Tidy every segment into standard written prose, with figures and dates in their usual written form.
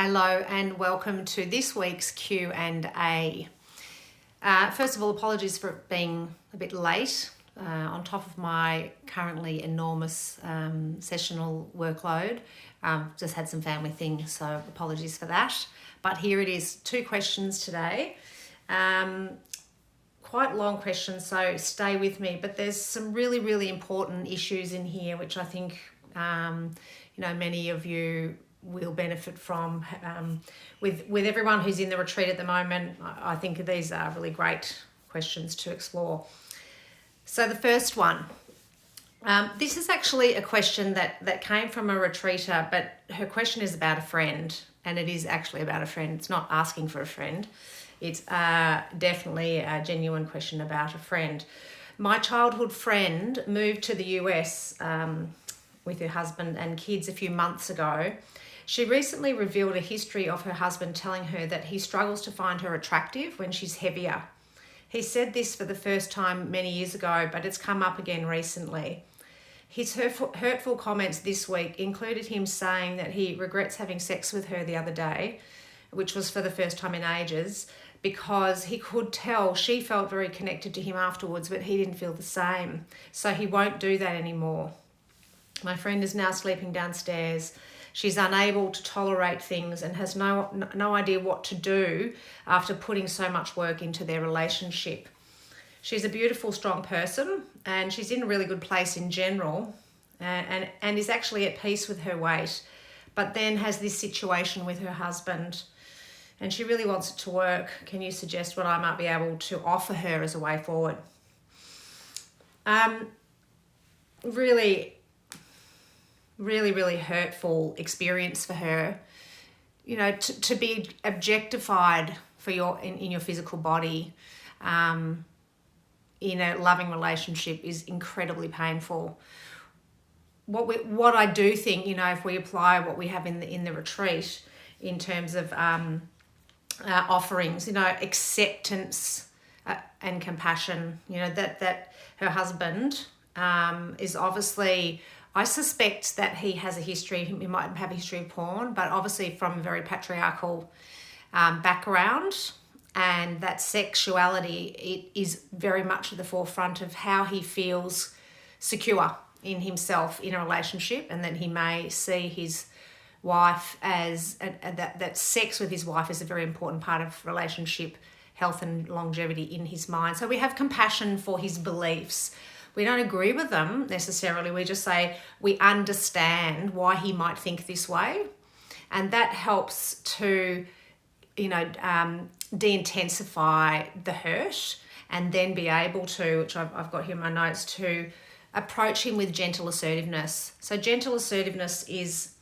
Hello and welcome to this week's Q&A. First of all, apologies for it being a bit late on top of my currently enormous sessional workload. Just had some family things, so apologies for that. But here it is, 2 questions today. Quite long questions, so stay with me. But there's some really, really important issues in here, which I think, many of you will benefit from. With everyone who's in the retreat at the moment, I think these are really great questions to explore. So the first one, this is actually a question that came from a retreater, but her question is about a friend, and it is actually about a friend. It's not asking for a friend. It's definitely a genuine question about a friend. My childhood friend moved to the US with her husband and kids a few months ago. She recently revealed a history of her husband telling her that he struggles to find her attractive when she's heavier. He said this for the first time many years ago, but it's come up again recently. His hurtful comments this week included him saying that he regrets having sex with her the other day, which was for the first time in ages, because he could tell she felt very connected to him afterwards, but he didn't feel the same. So he won't do that anymore. My friend is now sleeping downstairs. She's unable to tolerate things and has no idea what to do after putting so much work into their relationship. She's a beautiful, strong person, and she's in a really good place in general, and is actually at peace with her weight, but then has this situation with her husband, and she really wants it to work. Can you suggest what I might be able to offer her as a way forward? Really hurtful experience for her. To be objectified for in your physical body in a loving relationship is incredibly painful. What I do think, if we apply what we have in the retreat in terms of offerings, acceptance and compassion, that her husband is obviously, I suspect that he has a history, he might have a history of porn, but obviously from a very patriarchal background, and that sexuality, it is very much at the forefront of how he feels secure in himself in a relationship, and that he may see his wife as, that sex with his wife is a very important part of relationship health and longevity in his mind. So we have compassion for his beliefs. We don't agree with them necessarily. We just say we understand why he might think this way. And that helps to, de-intensify the hurt, and then be able to, which I've got here in my notes, to approach him with gentle assertiveness. So gentle assertiveness is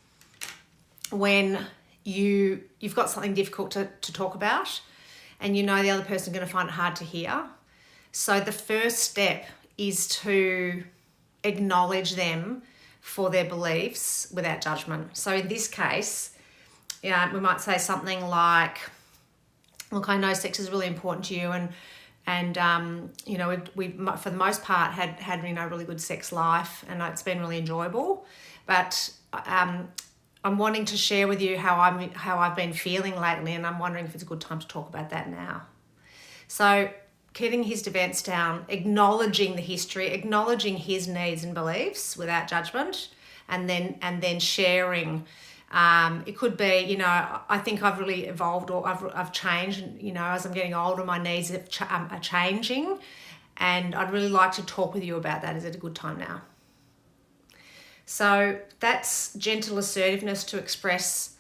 when you've got something difficult to talk about, and the other person's going to find it hard to hear. So the first step is to acknowledge them for their beliefs without judgment. So in this case, we might say something like, look, I know sex is really important to you, and we for the most part had really good sex life, and it's been really enjoyable, but I'm wanting to share with you how I've been feeling lately, and I'm wondering if it's a good time to talk about that now. So keeping his defense down, acknowledging the history, acknowledging his needs and beliefs without judgment, and then sharing. It could be, I think I've really evolved, or I've changed, as I'm getting older, my needs are changing, and I'd really like to talk with you about that. Is it a good time now? So that's gentle assertiveness to express,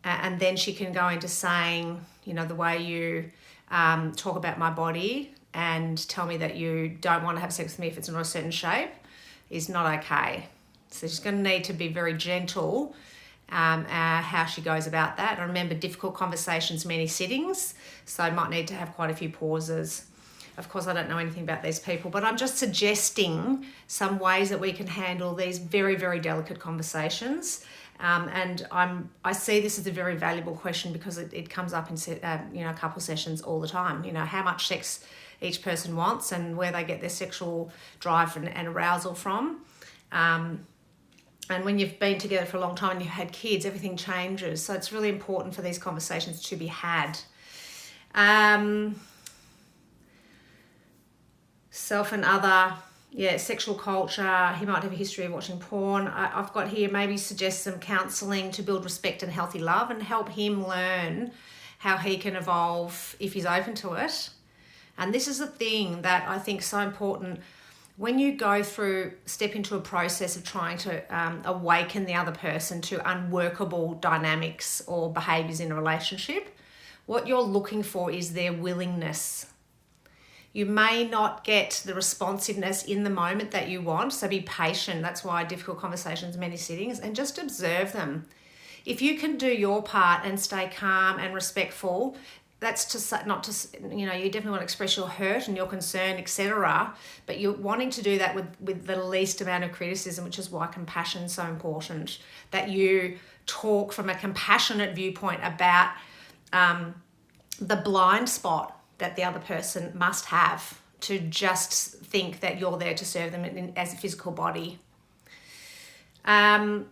and then she can go into saying, the way you talk about my body and tell me that you don't want to have sex with me if it's not a certain shape is not okay. So she's going to need to be very gentle how she goes about that. And remember, difficult conversations, many sittings, so I might need to have quite a few pauses. Of course, I don't know anything about these people, but I'm just suggesting some ways that we can handle these very, very delicate conversations. And I see this as a very valuable question because it comes up in couple sessions all the time. How much sex each person wants and where they get their sexual drive and arousal from. And when you've been together for a long time and you've had kids, everything changes. So it's really important for these conversations to be had. Self and other, sexual culture. He might have a history of watching porn. I've got here, maybe suggest some counselling to build respect and healthy love and help him learn how he can evolve if he's open to it. And this is the thing that I think is so important. When you step into a process of trying to awaken the other person to unworkable dynamics or behaviours in a relationship, what you're looking for is their willingness. You may not get the responsiveness in the moment that you want, so be patient. That's why difficult conversations, many sittings, and just observe them. If you can do your part and stay calm and respectful, that's you definitely want to express your hurt and your concern, etc. But you're wanting to do that with the least amount of criticism, which is why compassion is so important. That you talk from a compassionate viewpoint about the blind spot that the other person must have to just think that you're there to serve them as a physical body. I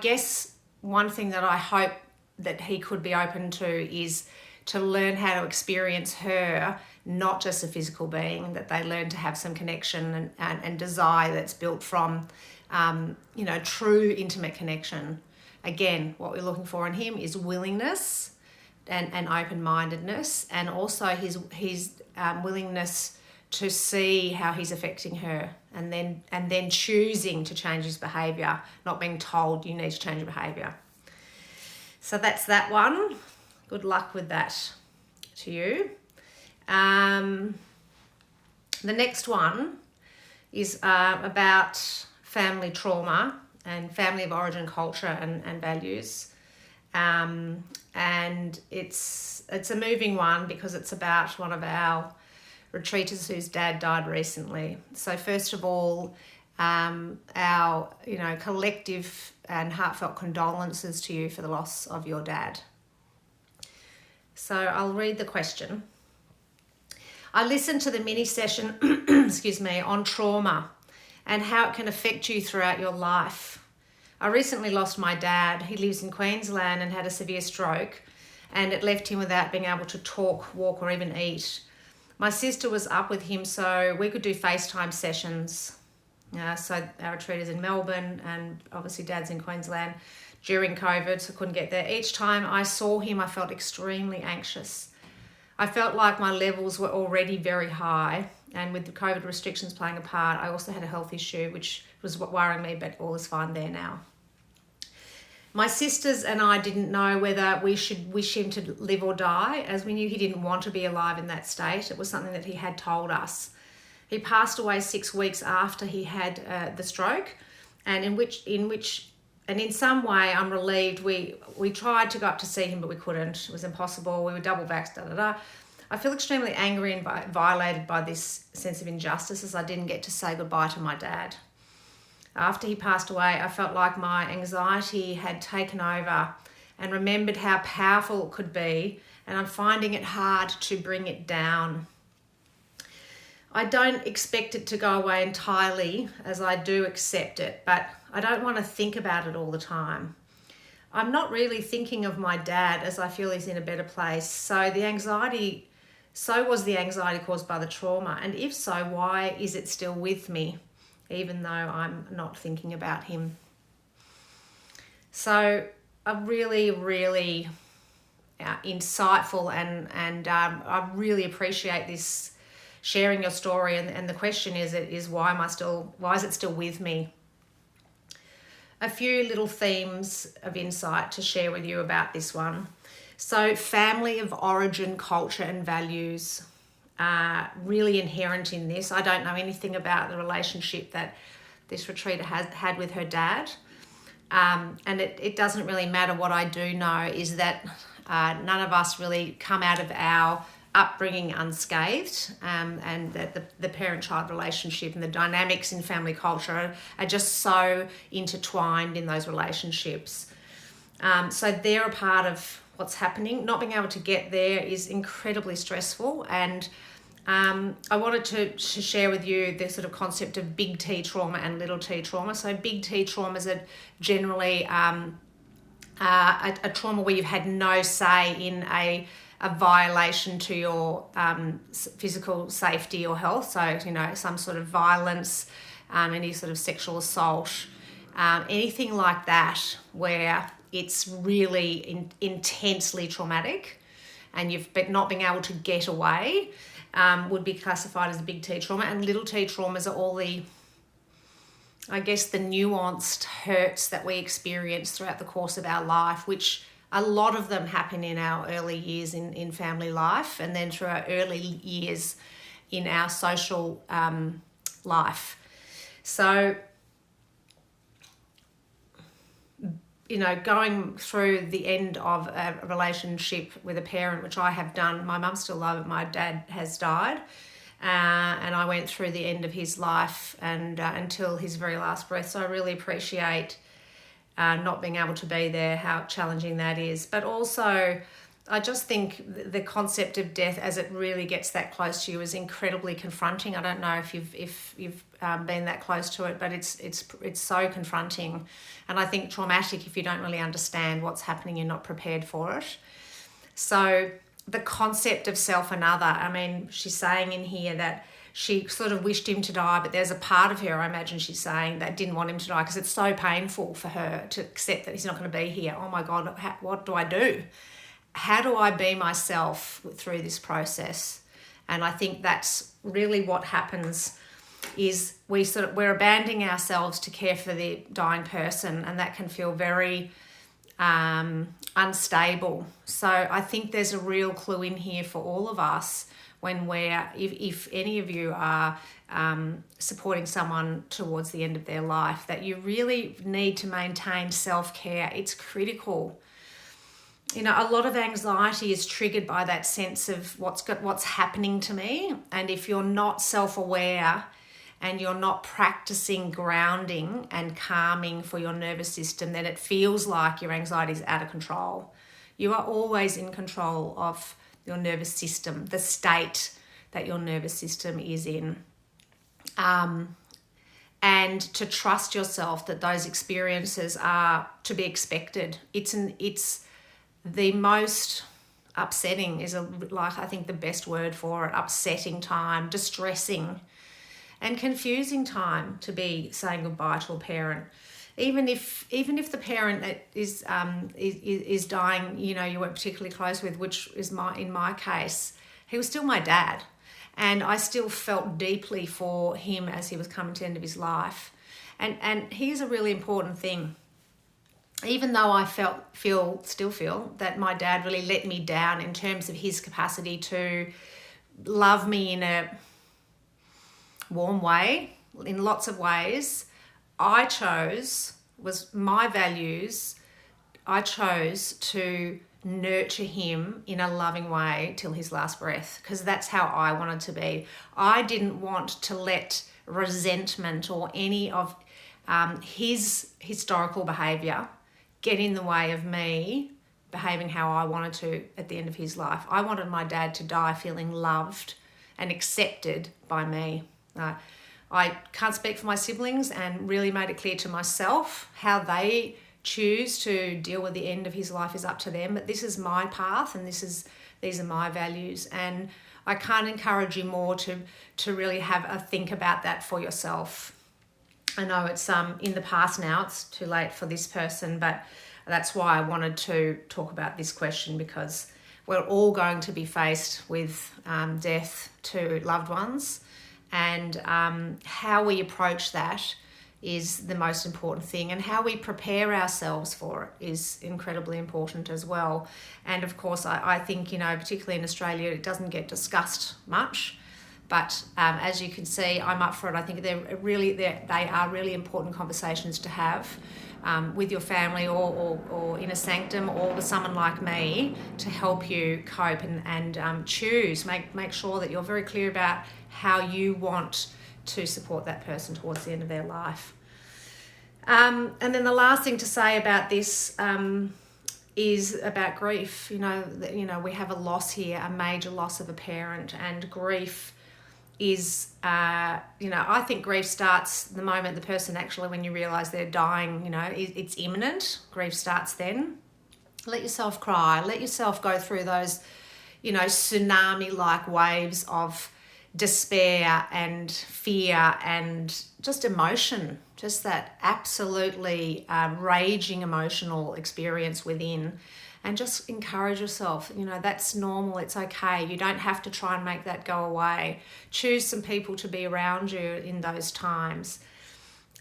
guess one thing that I hope that he could be open to is to learn how to experience her, not just a physical being, that they learn to have some connection and desire that's built from, true intimate connection. Again, what we're looking for in him is willingness and open-mindedness, and also his willingness to see how he's affecting her, and then choosing to change his behaviour, not being told you need to change your behaviour. So that's that one. Good luck with that to you. The next one is about family trauma and family of origin culture and values. And it's a moving one because it's about one of our retreaters whose dad died recently. So first of all, our collective and heartfelt condolences to you for the loss of your dad. So I'll read the question. I listened to the mini session on trauma and how it can affect you throughout your life. I recently lost my dad. He lives in Queensland and had a severe stroke, and it left him without being able to talk, walk, or even eat. My sister was up with him so we could do FaceTime sessions. So our retreat is in Melbourne, and obviously Dad's in Queensland during COVID, so couldn't get there. Each time I saw him, I felt extremely anxious. I felt like my levels were already very high, and with the COVID restrictions playing a part, I also had a health issue, which was worrying me, but all is fine there now. My sisters and I didn't know whether we should wish him to live or die, as we knew he didn't want to be alive in that state. It was something that he had told us. He passed away 6 weeks after he had the stroke, and in some way I'm relieved. We tried to go up to see him, but we couldn't. It was impossible. We were double vaxxed, I feel extremely angry and violated by this sense of injustice, as I didn't get to say goodbye to my dad. After he passed away, I felt like my anxiety had taken over and remembered how powerful it could be, and I'm finding it hard to bring it down. I don't expect it to go away entirely, as I do accept it, but I don't want to think about it all the time. I'm not really thinking of my dad, as I feel he's in a better place. So was the anxiety caused by the trauma, and if so, why is it still with me, even though I'm not thinking about him? So a really, really insightful and I really appreciate this sharing your story, and the question is why is it still with me? A few little themes of insight to share with you about this one. So family of origin, culture and values are really inherent in this. I don't know anything about the relationship that this retreater has had with her dad. And it doesn't really matter. What I do know is that none of us really come out of our upbringing unscathed, and that the parent-child relationship and the dynamics in family culture are just so intertwined in those relationships. So they're a part of what's happening. Not being able to get there is incredibly stressful, and I wanted to share with you the sort of concept of big T trauma and little t trauma. So big T traumas are generally a trauma where you've had no say in a violation to your physical safety or health. So, some sort of violence, any sort of sexual assault, anything like that where it's really intensely traumatic and you've not been able to get away, would be classified as a big T trauma. And little t traumas are all the nuanced hurts that we experience throughout the course of our life, which a lot of them happen in our early years in family life, and then through our early years in our social life. So, going through the end of a relationship with a parent, which I have done, my mum still alive, but my dad has died. And I went through the end of his life and until his very last breath. So I really appreciate not being able to be there, how challenging that is. But also, I just think the concept of death, as it really gets that close to you, is incredibly confronting. I don't know if you've been that close to it, but it's so confronting, and I think traumatic if you don't really understand what's happening. You're not prepared for it. So the concept of self and other, I mean, she's saying in here that she sort of wished him to die, but there's a part of her, I imagine she's saying, that didn't want him to die because it's so painful for her to accept that he's not going to be here. Oh my God, what do I do? How do I be myself through this process? And I think that's really what happens is we're abandoning ourselves to care for the dying person, and that can feel very unstable. So I think there's a real clue in here for all of us when if any of you are supporting someone towards the end of their life, that you really need to maintain self-care. It's critical. A lot of anxiety is triggered by that sense of what's happening to me. And if you're not self-aware and you're not practicing grounding and calming for your nervous system, then it feels like your anxiety is out of control. You are always in control of your nervous system, the state that your nervous system is in. And to trust yourself that those experiences are to be expected. It's the most upsetting I think the best word for it, upsetting time, distressing and confusing time to be saying goodbye to a parent. Even if the parent is dying, you weren't particularly close with, which is in my case, he was still my dad. And I still felt deeply for him as he was coming to the end of his life. And here's a really important thing. Even though I still feel that my dad really let me down in terms of his capacity to love me in a warm way, in lots of ways, I chose to nurture him in a loving way till his last breath, because that's how I wanted to be. I didn't want to let resentment or any of his historical behaviour get in the way of me behaving how I wanted to at the end of his life. I wanted my dad to die feeling loved and accepted by me. I can't speak for my siblings, and really made it clear to myself how they choose to deal with the end of his life is up to them. But this is my path, and these are my values. And I can't encourage you more to really have a think about that for yourself. I know it's in the past now, it's too late for this person, but that's why I wanted to talk about this question, because we're all going to be faced with death to loved ones, and how we approach that is the most important thing, and how we prepare ourselves for it is incredibly important as well. And of course, I think, particularly in Australia, it doesn't get discussed much. But as you can see, I'm up for it. I think they are really important conversations to have with your family or in a sanctum, or with someone like me to help you cope and choose. Make sure that you're very clear about how you want to support that person towards the end of their life. And then the last thing to say about this is about grief. You know, we have a loss here, a major loss of a parent, and grief is, I think grief starts the moment the person actually, when you realise they're dying, it's imminent. Grief starts then. Let yourself cry. Let yourself go through those, tsunami-like waves of despair and fear and just emotion, just that absolutely raging emotional experience within. And just encourage yourself, that's normal, it's okay. You don't have to try and make that go away. Choose some people to be around you in those times.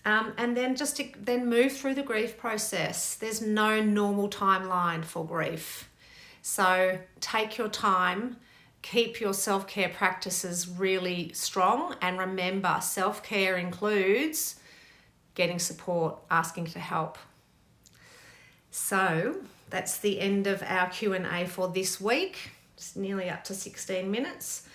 And then then move through the grief process. There's no normal timeline for grief. So take your time, keep your self-care practices really strong, and remember, self-care includes getting support, asking for help. So that's the end of our Q&A for this week. It's nearly up to 16 minutes.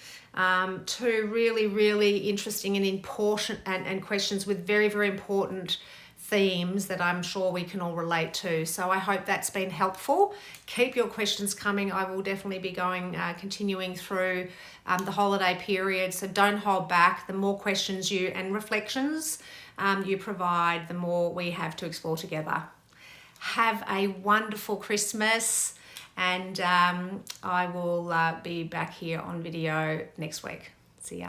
Two really, really interesting and important and questions with very, very important themes that I'm sure we can all relate to. So I hope that's been helpful. Keep your questions coming. I will definitely be continuing through the holiday period. So don't hold back. The more questions and reflections you provide, the more we have to explore together. Have a wonderful Christmas, and I will be back here on video next week.